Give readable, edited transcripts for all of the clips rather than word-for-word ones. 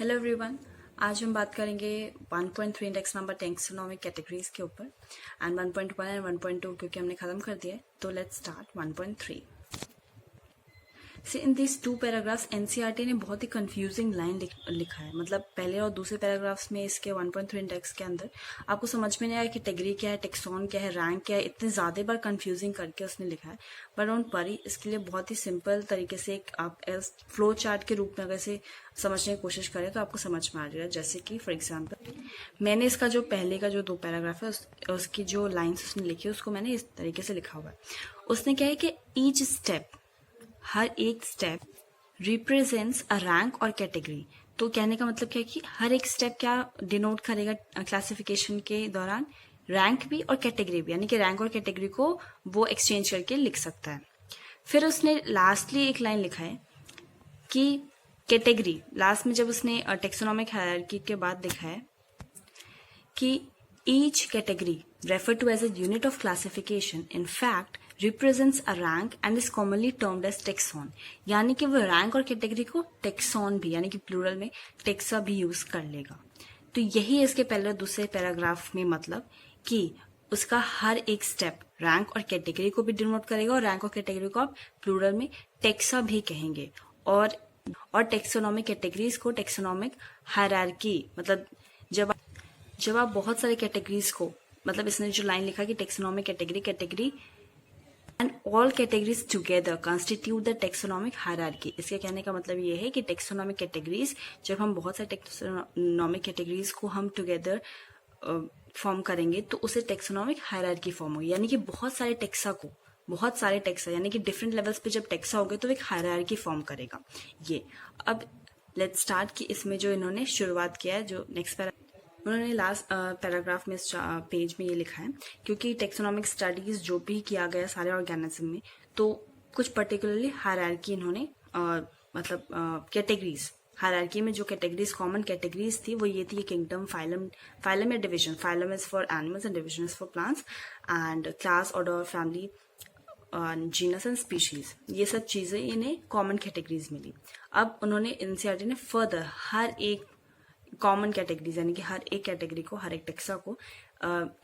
Hello everyone. आज हम बात करेंगे 1.3 इंडेक्स नंबर टैक्सोनॉमिक कैटेगरीज के ऊपर एंड 1.1 एंड 1.2 क्योंकि हमने खत्म कर दिया है, तो let's start 1.3। See in this two paragraphs NCERT ने बहुत ही कंफ्यूजिंग लाइन लिखा है। मतलब पहले और दूसरे पैराग्राफ्स में इसके 1.3 इंडेक्स के अंदर आपको समझ में नहीं आया कि कैटेगरी क्या है, टेक्सॉन क्या है, रैंक क्या है। इतने ज्यादा बार कंफ्यूजिंग करके उसने लिखा है। बट डोंट वरी, इसके लिए बहुत ही सिंपल तरीके से एक आप फ्लो चार्ट के रूप में अगर से समझने की कोशिश करें तो आपको समझ में आ जाएगा। जैसे कि फॉर एग्जाम्पल मैंने इसका जो पहले का जो 2 पैराग्राफ है उसकी जो लाइन्स उसने लिखी है उसको मैंने इस तरीके से लिखा हुआ है। उसने क्या है कि ईच स्टेप, हर एक स्टेप रिप्रेजेंट्स अ रैंक और कैटेगरी। तो कहने का मतलब क्या है कि हर एक स्टेप क्या डिनोट करेगा क्लासिफिकेशन के दौरान, रैंक भी और कैटेगरी भी, यानी कि रैंक और कैटेगरी को वो एक्सचेंज करके लिख सकता है। फिर उसने लास्टली एक लाइन लिखा है कि कैटेगरी, लास्ट में जब उसने टेक्सोनॉमिक हायरार्की के बाद लिखा है कि each category referred to as a unit of classification in fact represents a rank and is commonly termed as taxon। यानी कि वो रैंक और कैटेगरी को टेक्सॉन भी, यानी कि प्लूरल में टेक्सा भी यूज कर लेगा। तो यही इसके पहले और दूसरे पैराग्राफ में मतलब कि उसका हर एक स्टेप रैंक और कैटेगरी को भी डिनोट करेगा और रैंक और कैटेगरी को आप प्लूरल में टेक्सा भी कहेंगे। और टेक्सोनॉमिक कैटेगरीज को टेक्सोनॉमिक हायरार्की, मतलब जब आप बहुत सारे कैटेगरीज को, मतलब इसने जो लाइन लिखा कि taxonomic category and all categories together constitute the taxonomic hierarchy. इसके कहने का मतलब ये है कि टेक्सोनॉमिक कैटेगरीज, जब हम बहुत सारे टेक्सोनॉमिक कैटेगरीज को हम टुगेदर फॉर्म करेंगे तो उसे टेक्सोनॉमिक हायरार्की फॉर्म होगी। यानी कि बहुत सारे टेक्सा यानी कि डिफरेंट लेवल्स पे जब टेक्सा होंगे तो एक हायरार्की फॉर्म करेगा। ये अब लेट्स स्टार्ट कि इसमें जो इन्होंने शुरुआत किया है, जो नेक्स्ट उन्होंने लास्ट पैराग्राफ में पेज में ये लिखा है क्योंकि टेक्सोनॉमिक स्टडीज जो भी किया गया सारे ऑर्गेनिज्म में, तो कुछ पर्टिकुलरली हायरार्की इन्होंने मतलब कैटेगरीज, हायरार्की में जो कैटेगरीज कॉमन कैटेगरीज थी वो ये थी किंगडम, फाइलम या division. Phylum is for animals and division is for plants, and class, order, family, genus and species, ये सब चीजें इन्हें कॉमन कैटेगरीज मिली। अब उन्होंने एनसीईआरटी ने फर्दर हर एक कॉमन कैटेगरीज, यानी कि हर एक कैटेगरी को, हर एक टेक्सा को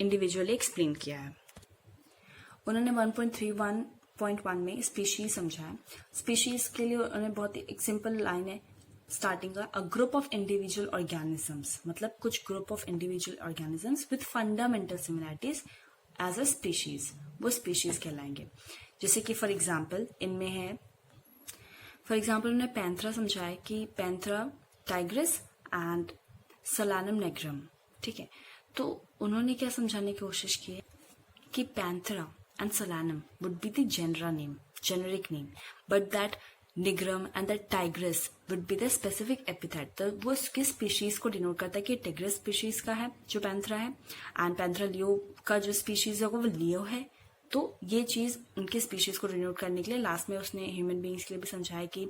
इंडिविजुअली एक्सप्लेन किया है। उन्होंने 1.31.1 में स्पीशीज समझाया। स्पीशीज के लिए उन्होंने बहुत ही एक सिंपल लाइन है स्टार्टिंग का, a group of individual organisms, मतलब कुछ group of individual organisms with fundamental similarities as a species, वो स्पीशीज कहलाएंगे। जैसे कि फॉर एग्जाम्पल इनमें है, फॉर एग्जाम्पल उन्होंने पैंथरा समझाया कि पैंथरा टाइग्रिस एंड सलानम नेग्रम, ठीक है। तो उन्होंने क्या समझाने की कोशिश की है कि Panthera and Solanum would be the generic name, but that nigrum and that tigris would be the specific epithet. तो वो किस स्पीशीज को डिनोट करता है कि टाइग्रिस स्पीशीज का है जो पैंथरा है, एंड पैंथरा लियो का जो स्पीशीज है वो लियो है। तो ये चीज उनके स्पीशीज को डिनोट करने के लिए लास्ट में उसने ह्यूमन बींग्स के लिए भी समझाया कि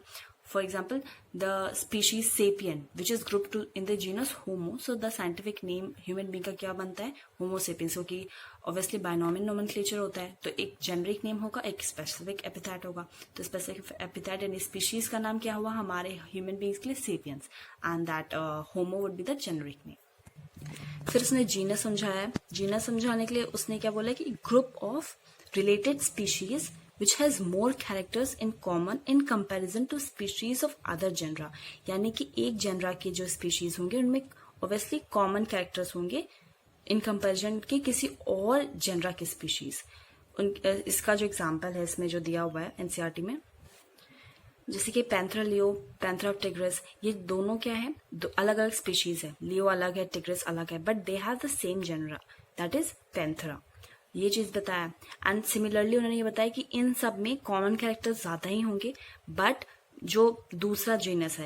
for example the species sapien which is grouped to in the genus homo, so the scientific name human being का क्या बनता है, homo sapiens, क्योंकि obviously binomial nomenclature होता है तो एक generic name होगा, एक specific epithet होगा। तो specific epithet यानी species का नाम क्या हुआ हमारे human beings के लिए sapiens, and that homo would be the generic name। फिर उसने जीनस समझाया। जीनस समझाने के लिए उसने क्या बोला कि group of related species which has more characters in common in comparison to species of other genera। यानी कि एक जेनरा के जो स्पीशीज होंगे उनमें obviously कॉमन कैरेक्टर्स होंगे इन कंपैरिजन के किसी और जेनरा के स्पीशीज। इसका जो एग्जांपल है इसमें जो दिया हुआ है एनसीईआरटी में, जैसे कि पैंथरा लियो, पैंथरा टिग्रिस, ये दोनों क्या है, दो अलग अलग स्पीशीज है। लियो अलग है, टिग्रिस अलग है, but they have the same genera, that is Panthera. ये चीज बताया। एंड सिमिलरली उन्होंने ये बताया कि इन सब में कॉमन कैरेक्टर्स ज्यादा ही होंगे, बट जो दूसरा जीनस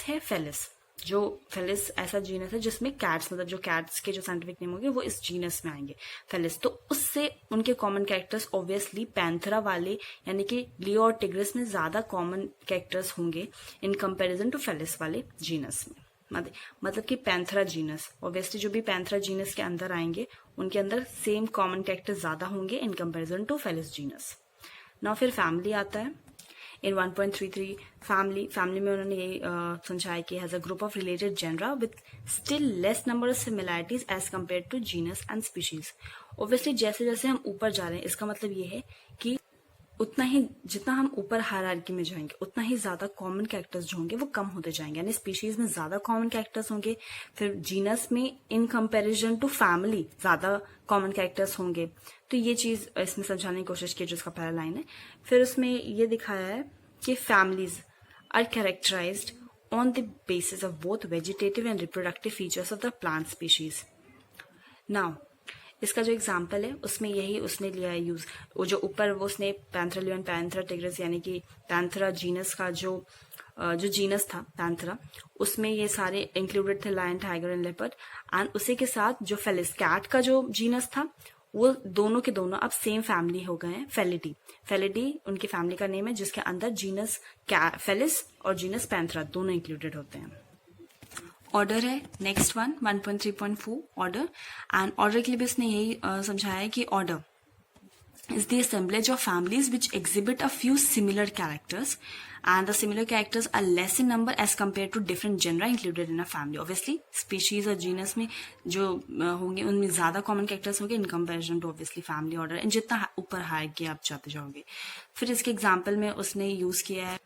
है फेलिस, जो फेलिस ऐसा जीनस है जिसमें कैट्स, मतलब जो कैट्स के जो साइंटिफिक नेम होंगे वो इस जीनस में आएंगे फेलिस। तो उससे उनके कॉमन कैरेक्टर्स ऑब्वियसली पैंथरा वाले यानी कि लियो और टिग्रिस में ज्यादा कॉमन कैरेक्टर्स होंगे इन कंपेरिजन टू फेलिस वाले जीनस में। मतलब कि पैंथरा जीनस, ऑब्वियसली जो भी पैंथरा जीनस के अंदर आएंगे उनके अंदर सेम कॉमन कैरेक्टर ज्यादा होंगे in comparison to Felis genus. Now फिर फैमिली आता है। इन 1.33 फैमिली में उन्होंने यही समझाया कि has a group of related genera with still less number of similarities as compare to genus and species. Obviously जैसे जैसे हम ऊपर जा रहे हैं, इसका मतलब ये है कि उतना ही जितना हम ऊपर हायरार्की में जाएंगे उतना ही ज्यादा कॉमन कैरेक्टर्स जो होंगे वो कम होते जाएंगे, यानी स्पीशीज में ज्यादा कॉमन कैरेक्टर्स होंगे, फिर जीनस में इन कंपैरिजन टू फैमिली ज्यादा कॉमन कैरेक्टर्स होंगे। तो ये चीज इसमें समझाने की कोशिश की जो इसका पहला लाइन है। फिर उसमें ये दिखाया है कि families are characterized on the basis of both vegetative and reproductive features of the plant species. Now इसका जो एग्जाम्पल है उसमें यही उसने लिया है यूज, वो जो ऊपर वो उसने पैंथरा लियन पैंथरा टिग्रिस यानी कि पैंथरा जीनस का जो जीनस था पैंथरा, उसमें ये सारे इंक्लूडेड थे, lion tiger and leopard. And उसी के साथ जो फेलिस कैट का जो जीनस था वो दोनों के दोनों अब सेम फैमिली हो गए हैं, फेलिडी। फेलिडी उनकी फैमिली का नेम है जिसके अंदर जीनस फेलिस और जीनस पैंथरा दोनों इंक्लूडेड होते हैं। ऑर्डर है next one 1.3.4 order. And order के लिए भी उसने यही समझाया है कि order is the assemblage of families which exhibit a few similar characters and the similar characters are less in number as compared to different genera included in a family. Obviously species और genus में जो होंगे उनमें ज्यादा common characters होंगे in comparison to obviously family order, and जितना ऊपर higher किया आप जाते जाओगे। फिर इसके एग्जाम्पल में उसने यूज किया है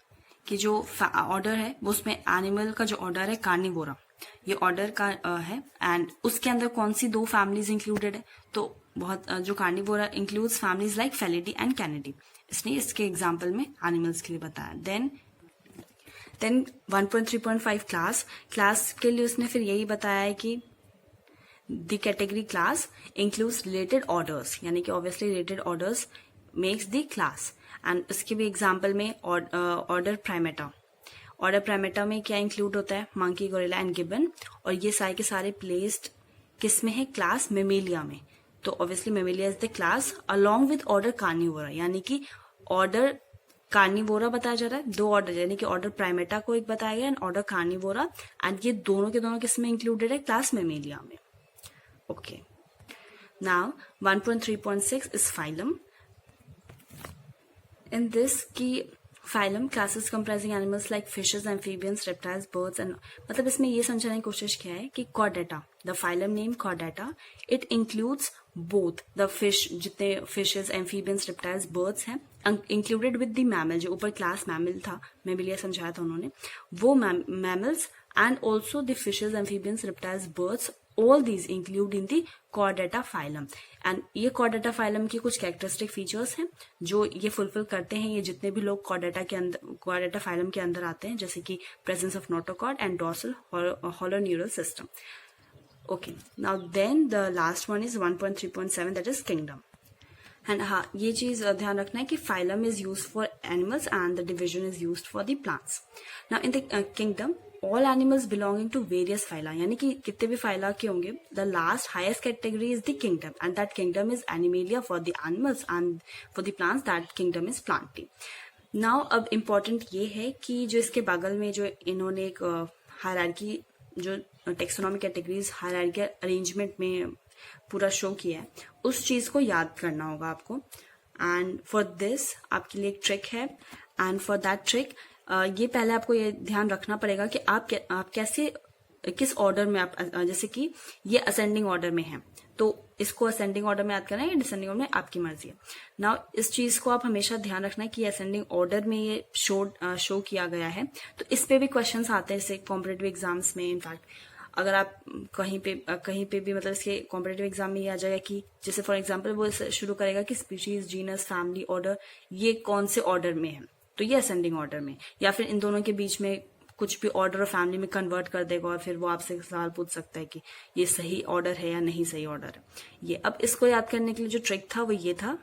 कि जो ऑर्डर है वो उसमें एनिमल का जो ऑर्डर है कार्निवोरा, ये ऑर्डर का है, एंड उसके अंदर कौन सी दो फैमिलीज इंक्लूडेड है, तो बहुत जो Carnivora includes families like Felidae and Canidae. इसने इसके एग्जांपल में एनिमल्स के लिए बताया। देन 1.3.5 क्लास के लिए उसने फिर यही बताया है कि the category class includes related orders, यानी कि obviously related orders makes the class. And उसके भी एग्जाम्पल में ऑर्डर प्राइमेटा, ऑर्डर प्राइमेटा में क्या इंक्लूड होता है, मंकी, गोरिल्ला एंड गिबन, और ये सारे के सारे प्लेस्ड किस में है, क्लास मेमेलिया में। तो obviously Mammalia is the class along with order Carnivora, यानी कि ऑर्डर कार्निवोरा बताया जा रहा है, दो ऑर्डर यानी कि ऑर्डर प्राइमेटा को एक बताया गया एंड ऑर्डर कार्निवोरा, एंड ये दोनों के दोनों किस में इंक्लूडेड है, क्लास मेमेलिया में। Okay, now 1.3.6 is phylum. In this key phylum classes comprising animals like fishes, amphibians, reptiles, birds and, मतलब इसमें ये समझाने की कोशिश किया है कि Chordata, the phylum name Chordata, it includes both the fish, जितने फिशेस, एम्फीबियंस, रेप्टाइल्स, बर्ड्स हैं, इंक्लूडेड विद द मैमल, जो ऊपर क्लास मैमल था, मेमिलिया समझाया था उन्होंने, वो mammals and also the fishes, amphibians, reptiles, birds, all these include in the chordata phylum। and ये chordata phylum की कुछ characteristic features हैं जो ये फुलफिल करते हैं ये जितने भी लोग chordata phylum के अंदर आते हैं, जैसे कि presence of notochord and dorsal hollow neural system। okay, now then the last one is 1.3.7 that is kingdom। And हाँ, ये चीज ध्यान रखना है कि phylum is used for animals and the division is used for the plants. Now in the kingdom all animals belonging to various phyla, यानी कि कितने भी फाइला के होंगे, the last highest category is the kingdom and that kingdom is Animalia for the animals and for the plants that kingdom is Plantae. Now अब important ये है कि जो इसके बगल में जो इन्होंने एक हायरार्की, जो टेक्सोनॉमी कैटेगरीज हायरार्की अरेंजमेंट में पूरा शो किया है, उस चीज को याद करना होगा आपको। एंड फॉर दिस आपके लिए एक ट्रिक है, एंड फॉर दैट ट्रिक ये पहले आपको ये ध्यान रखना पड़ेगा कि आप कैसे, किस ऑर्डर में आप, जैसे कि ये असेंडिंग ऑर्डर में है तो इसको असेंडिंग ऑर्डर में याद करना है या डिसेंडिंग ऑर्डर में, आपकी मर्जी है। नाउ इस चीज को आप हमेशा ध्यान रखना है कि असेंडिंग ऑर्डर में ये शो किया गया है, तो इस पे भी क्वेश्चंस आते हैं जैसे कॉम्पिटेटिव एग्जाम्स में। इनफैक्ट अगर आप कहीं पे भी मतलब इसके कॉम्पिटेटिव एग्जाम में ये आ जाएगा कि जैसे फॉर एग्जांपल वो शुरू करेगा कि स्पीशीज, जीनस, फैमिली, ऑर्डर ये कौन से ऑर्डर में है, तो ये असेंडिंग ऑर्डर में, या फिर इन दोनों के बीच में कुछ भी ऑर्डर और फैमिली में कन्वर्ट कर देगा और फिर वो आपसे सवाल पूछ सकता है कि ये सही ऑर्डर है या नहीं सही ऑर्डर है। ये अब इसको याद करने के लिए जो ट्रिक था वो ये था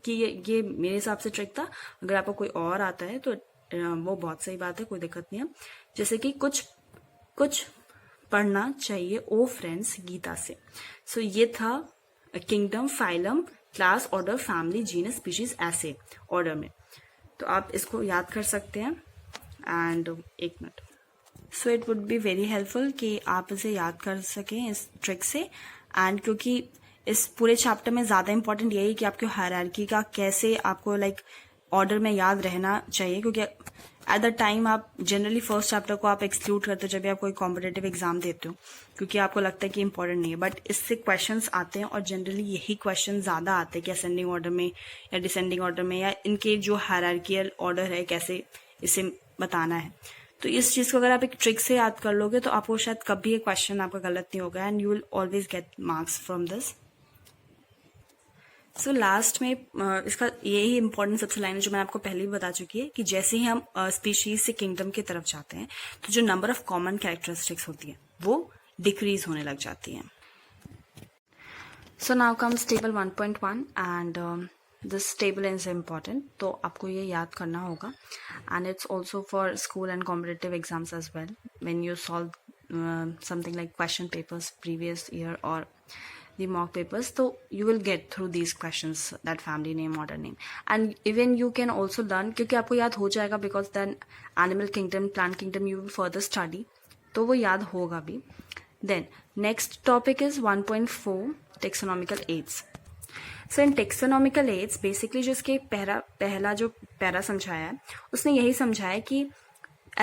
कि ये मेरे हिसाब से ट्रिक था। अगर आपको कोई और आता है तो वो बहुत सही बात है, कोई दिक्कत नहीं है। जैसे कि कुछ पढ़ना चाहिए ओ फ्रेंड्स गीता से। सो ये था kingdom, phylum, class, order, family, genus, species ऐसे ऑर्डर में, तो आप इसको याद कर सकते हैं। एंड एक minute, so it would be very helpful कि आप इसे याद कर सकें इस ट्रिक से। एंड क्योंकि इस पूरे चैप्टर में ज्यादा इंपॉर्टेंट यही कि आपको हायरार्की का कैसे आपको ऑर्डर में याद रहना चाहिए, क्योंकि एट द टाइम आप जनरली फर्स्ट चैप्टर को आप एक्सक्लूड करते हो जब भी आप कोई कॉम्पिटेटिव एग्जाम देते हो, क्योंकि आपको लगता है कि इंपॉर्टेंट नहीं है, बट इससे क्वेश्चंस आते हैं और जनरली यही क्वेश्चन ज़्यादा आते हैं कि असेंडिंग ऑर्डर में या डिसेंडिंग ऑर्डर में, या इनके जो हायरार्कियल ऑर्डर है कैसे इसे बताना है। तो इस चीज़ को अगर आप एक ट्रिक से याद कर लोगे तो आपको शायद कभी ये क्वेश्चन आपका गलत नहीं होगा, and you will always get marks from this. So last में इसका यही इंपॉर्टेंट सबसे लाइन है जो मैंने आपको पहले भी बता चुकी है कि जैसे ही हम स्पीशीज से किंगडम की तरफ जाते हैं तो जो नंबर ऑफ कॉमन कैरेक्टरिस्टिक्स होती है वो डिक्रीज होने लग जाती है। So now comes table 1.1 and this table is important, तो आपको ये याद करना होगा, and it's also for school and competitive exams as well when you solve something like question papers previous year और the mock papers, so you will get through these questions, that family name, order name, and even you can also learn, क्योंकि आपको याद हो जाएगा, because then animal kingdom, plant kingdom you will further study, तो वो याद होगा भी। Then next topic is 1.4 taxonomical aids. So in taxonomical aids basically जो इसके पहला जो पैरा समझाया है उसने यही समझाया कि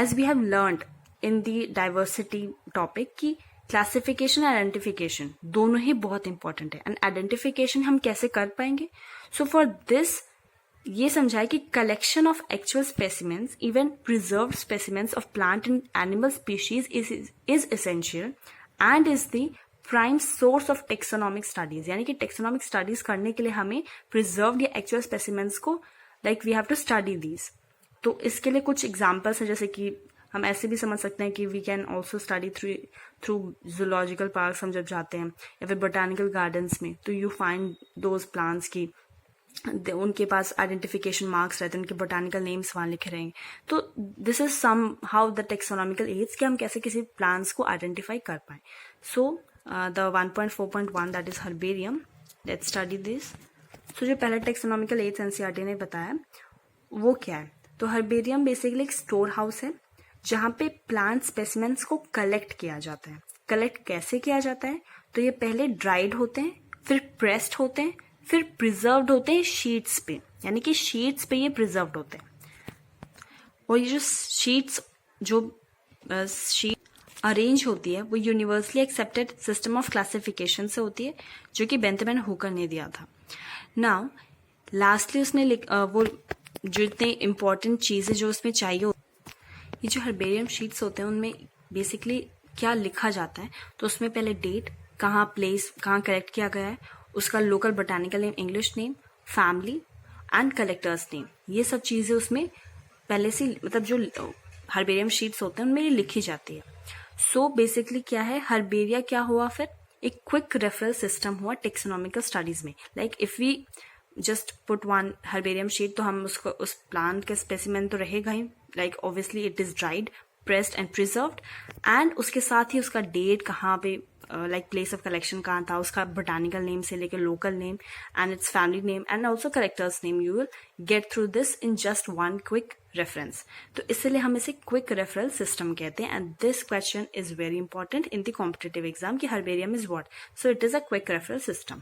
as we have learned in the diversity topic कि क्लासिफिकेशन और आइडेंटिफिकेशन दोनों ही बहुत इंपॉर्टेंट है, एंड आइडेंटिफिकेशन हम कैसे कर पाएंगे। सो फॉर दिस ये समझाए कि collection of actual specimens, even preserved specimens of plant and animal species is essential and is the prime source of taxonomic studies. यानी कि टेक्सोनॉमिक स्टडीज करने के लिए हमें प्रिजर्व्ड या एक्चुअल स्पेसिमेंस को we have to study these. तो इसके लिए कुछ एग्जाम्पल्स है, जैसे कि हम ऐसे भी समझ सकते हैं कि we can also study through zoological park हम जब जाते हैं या फिर बोटानिकल गार्डन्स में, तो यू फाइंड दोज प्लांट्स की उनके पास आइडेंटिफिकेशन मार्क्स रहते हैं, उनके बोटानिकल नेम्स वहाँ लिखे रहेंगे। तो this is somehow the taxonomical aids कि हम कैसे किसी प्लांट्स को आइडेंटिफाई कर पाए। So the 1.4.1 that is herbarium, let's study this. So जो पहला टेक्सोनॉमिकल एड्स एनसीईआरटी ने बताया वो क्या है, तो हर्बेरियम बेसिकली एक स्टोर हाउस है जहाँ पे प्लांट स्पेसिमेंट्स को कलेक्ट किया जाता है। कलेक्ट कैसे किया जाता है, तो ये पहले ड्राइड होते हैं, फिर प्रेस्ड होते हैं, फिर प्रिजर्व्ड होते हैं शीट्स पे, यानी कि शीट्स पे ये प्रिजर्व्ड होते हैं। और ये जो शीट्स शीट अरेंज होती है वो universally accepted system of classification से होती है, जो कि बेंथाम हुकर ने दिया था। नाउ लास्टली उसने वो जो इतने इम्पोर्टेंट चीजें जो उसमें चाहिए, ये जो हर्बेरियम शीट्स होते हैं उनमें बेसिकली क्या लिखा जाता है, तो उसमें पहले डेट, कहाँ प्लेस, कहाँ कलेक्ट किया गया है, उसका local botanical name, English name, family and collectors name, ये सब चीज़ें उसमें पहले से जो हर्बेरियम शीट्स होते हैं उनमें ये लिखी जाती है। सो बेसिकली क्या है, हर्बेरिया क्या हुआ, फिर एक क्विक रेफरल सिस्टम हुआ टेक्सोनॉमिकल स्टडीज में। Like if we just put one herbarium sheet, तो हम उसको उस प्लांट के स्पेसिमेन तो रहेगा ही, like obviously it is dried, pressed and preserved, and उसके साथ ही उसका डेट कहाँ पे, लाइक प्लेस ऑफ कलेक्शन कहाँ था, उसका बोटानिकल नेम से लेकर local name and its family name and also collectors name. You will get through this in just one quick reference. तो इसलिए हम इसे क्विक रेफरल सिस्टम कहते हैं, and this question is very important in the competitive exam कि herbarium is what, so it is a quick referral system.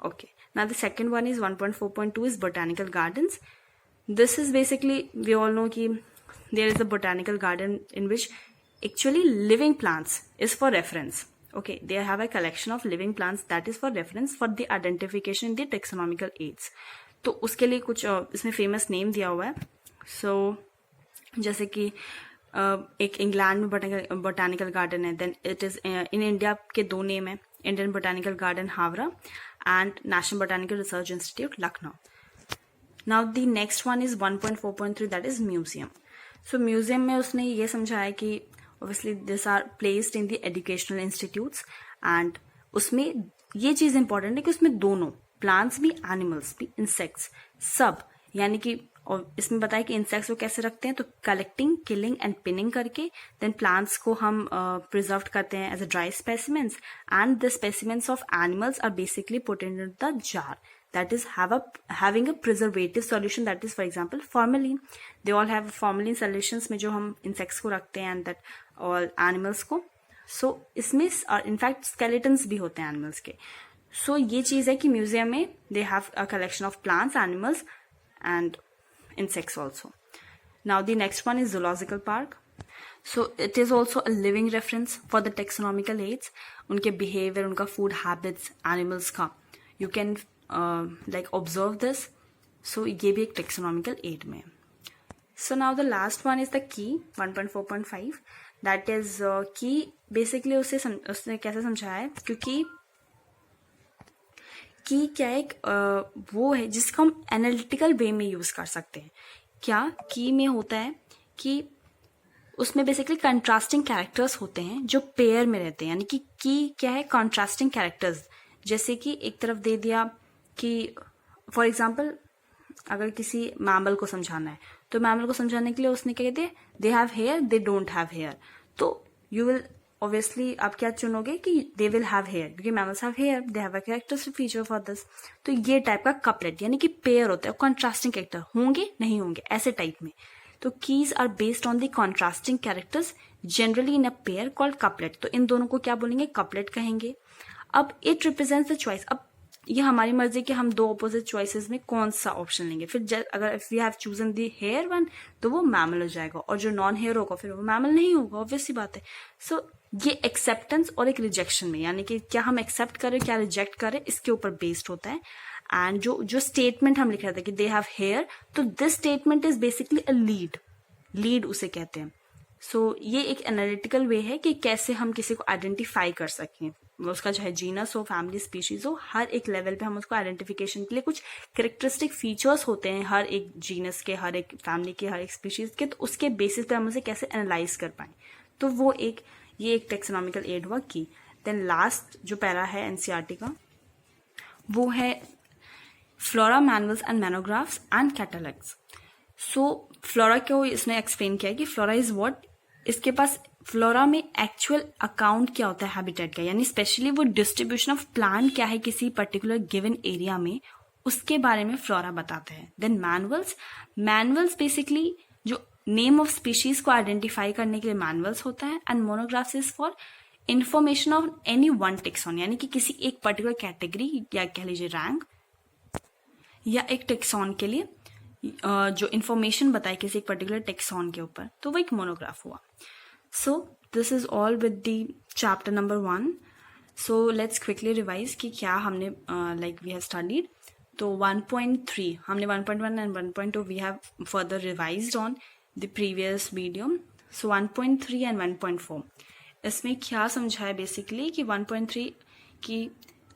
Okay, now the second one is 1.4.2 is botanical gardens. This is basically, we all know ki there is a botanical garden in which actually living plants is for reference. Okay, they have a collection of living plants that is for reference for the identification in the taxonomical aids. तो उसके लिए कुछ इसमें famous name दिया हुआ है। सो जैसे कि एक इंग्लैंड में बोटानिकल गार्डन है, then it is in India के दो नेम है, Indian botanical garden Howrah and National Botanical Research Institute, Lucknow. Now the next one is 1.4.3 that is museum. So museum में उसने ये समझाया कि obviously these are placed in the educational institutes and उसमें ये चीज़ important है कि उसमें दोनों plants भी animals भी insects सब, यानी कि और इसमें बताया कि इंसेक्ट्स को कैसे रखते हैं, तो कलेक्टिंग, किलिंग एंड पिनिंग करके, देन प्लांट्स को हम प्रिजर्व करते हैं as a dry specimens, and the specimens of animals are basically put in the jar that is having a preservative solution, that is for example formalin. They all have formalin solutions में जो हम insects को रखते हैं and that all animals को. So इसमें in fact skeletons भी होते हैं animals के. So ये चीज़ है कि म्यूजियम में they have a collection of plants, animals and insects also. Now the next one is zoological park. So it is also a living reference for the taxonomical aids. उनके behavior, उनका food habits, animals का you can like observe this. So ये भी एक taxonomical aid में. So now the last one is the key 1.4.5. That is key basically उसने कैसे समझाया है, क्योंकि की क्या एक वो है जिसको हम एनालिटिकल वे में यूज कर सकते हैं. क्या की में होता है कि उसमें बेसिकली कंट्रास्टिंग कैरेक्टर्स होते हैं जो पेयर में रहते हैं. यानी कि की क्या है, कंट्रास्टिंग कैरेक्टर्स. जैसे कि एक तरफ दे दिया कि फॉर एग्जांपल अगर किसी मैमल को समझाना है तो मैमल को समझाने के लिए उसने क्या कहते हैं, they have hair, they don't have hair. तो यू विल ऑब्वियसली आप क्या चुनोगे कि दे विल हैव हेयर, क्योंकि mammals have hair, they have a characteristic feature for this. तो ये टाइप का कपलेट यानी कि पेयर होता है, कंट्रास्टिंग कैरेक्टर होंगे नहीं होंगे ऐसे टाइप में. तो keys are based on the contrasting characters generally in a pair called couplet. तो इन दोनों को क्या बोलेंगे, कपलेट कहेंगे. अब इट रिप्रेजेंट्स द चॉइस. अब ये हमारी मर्जी कि हम दो ऑपोजिट चॉइसेस में कौन सा ऑप्शन लेंगे. फिर अगर if we have chosen the hair one तो वो मैमल हो जाएगा, और जो नॉन हेयर होगा फिर वो मैमल नहीं होगा, ऑब्वियस सी बात है. सो ये एक्सेप्टेंस और एक रिजेक्शन में, यानी कि क्या हम एक्सेप्ट करें क्या रिजेक्ट करें, इसके ऊपर बेस्ड होता है. एंड जो स्टेटमेंट हम लिख रहे थे कि दे हैव हेयर, तो this statement is basically a lead उसे कहते हैं. सो ये एक एनालिटिकल वे है कि कैसे हम किसी को आइडेंटिफाई कर सकें. उसका चाहे जीनस हो, फैमिली, स्पीशीज हो, हर एक लेवल पे हम उसको आइडेंटिफिकेशन के लिए कुछ कैरेक्टरिस्टिक फीचर्स होते हैं हर एक जीनस के, हर एक फैमिली के, हर एक स्पीशीज के. तो उसके बेसिस पे हम उसे कैसे एनालाइज कर पाए. तो वो ये एक टेक्सोनॉमिकल एड हुआ की. देन लास्ट जो पैरा है एनसीईआरटी का वो है flora, manuals and monographs and catalogues. So flora को इसने एक्सप्लेन किया कि फ्लोरा इज व्हाट, इसके पास फ्लोरा में एक्चुअल अकाउंट क्या होता है हैबिटेट का, यानी स्पेशली वो डिस्ट्रीब्यूशन ऑफ प्लांट क्या है किसी पर्टिकुलर गिवन एरिया में, उसके बारे में फ्लोरा बताता है. देन मैनुअल्स बेसिकली जो नेम ऑफ स्पीशीज को आइडेंटिफाई करने के लिए मैनुअल्स होता है. And monographs is for information of any one tax on, यानी कि किसी एक पर्टिकुलर कैटेगरी या कह लीजिए रैंक या एक टेक्सॉन के लिए जो इन्फॉर्मेशन बताए किसी एक पर्टिकुलर टेक्सॉन के ऊपर, तो वो एक मोनोग्राफ हुआ. So this is all with the chapter number 1. So let's quickly revise कि क्या हमने like we have studied. तो 1.3 हमने 1.1 and 1.2 we have further revised on the previous video. So 1.3 and 1.4 इसमें क्या समझा है बेसिकली कि 1.3 की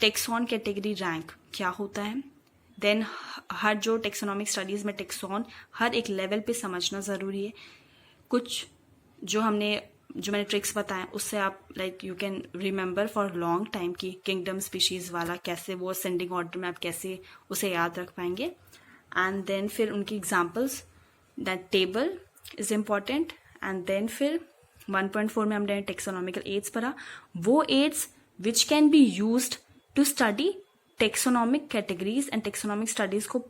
टेक्सॉन कैटेगरी रैंक क्या होता है. देन हर जो टेक्सोनॉमिक स्टडीज में टेक्सॉन हर एक लेवल पे समझना जरूरी है. कुछ जो मैंने ट्रिक्स बताए उससे आप like you can remember for long time कि किंगडम स्पीशीज वाला कैसे वो असेंडिंग ऑर्डर में आप कैसे उसे याद रख पाएंगे. एंड देन फिर उनकी examples, that table is important. And then फिर 1.4 में हमने टेक्सोनॉमिकल एड्स पढ़ा, वो aids which can be used to study taxonomic categories and taxonomic studies को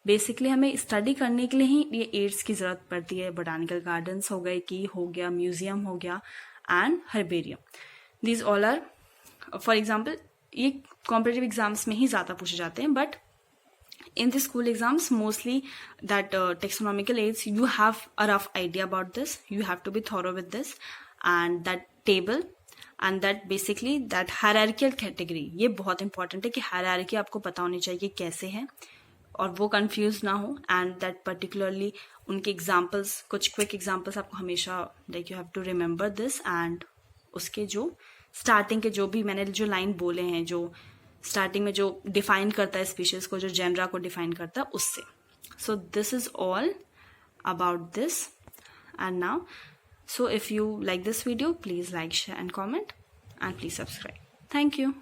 बेसिकली हमें स्टडी करने के लिए ही ये एड्स की जरूरत पड़ती है. बोटानिकल गार्डन्स हो गए, की हो गया, म्यूजियम हो गया and herbarium. These all are for example ये कॉम्पिटेटिव एग्जाम्स में ही ज्यादा पूछे जाते हैं, but in the school exams mostly that taxonomical aids you have a rough idea about this. You have to be thorough with this and that table and that basically that hierarchical category. ये बहुत important है कि hierarchy आपको पता होनी चाहिए कैसे है और वो कंफ्यूज ना हो. एंड दैट पर्टिकुलरली उनके एग्जाम्पल्स, कुछ क्विक एग्जाम्पल्स आपको हमेशा like you have to remember this. And उसके जो स्टार्टिंग के जो भी मैंने जो लाइन बोले हैं, जो स्टार्टिंग में जो डिफाइन करता है स्पीशीज को, जो जेनरा को डिफाइन करता है उससे. So this is all about this. And now so if you like this video please like, share and comment and please subscribe. Thank you.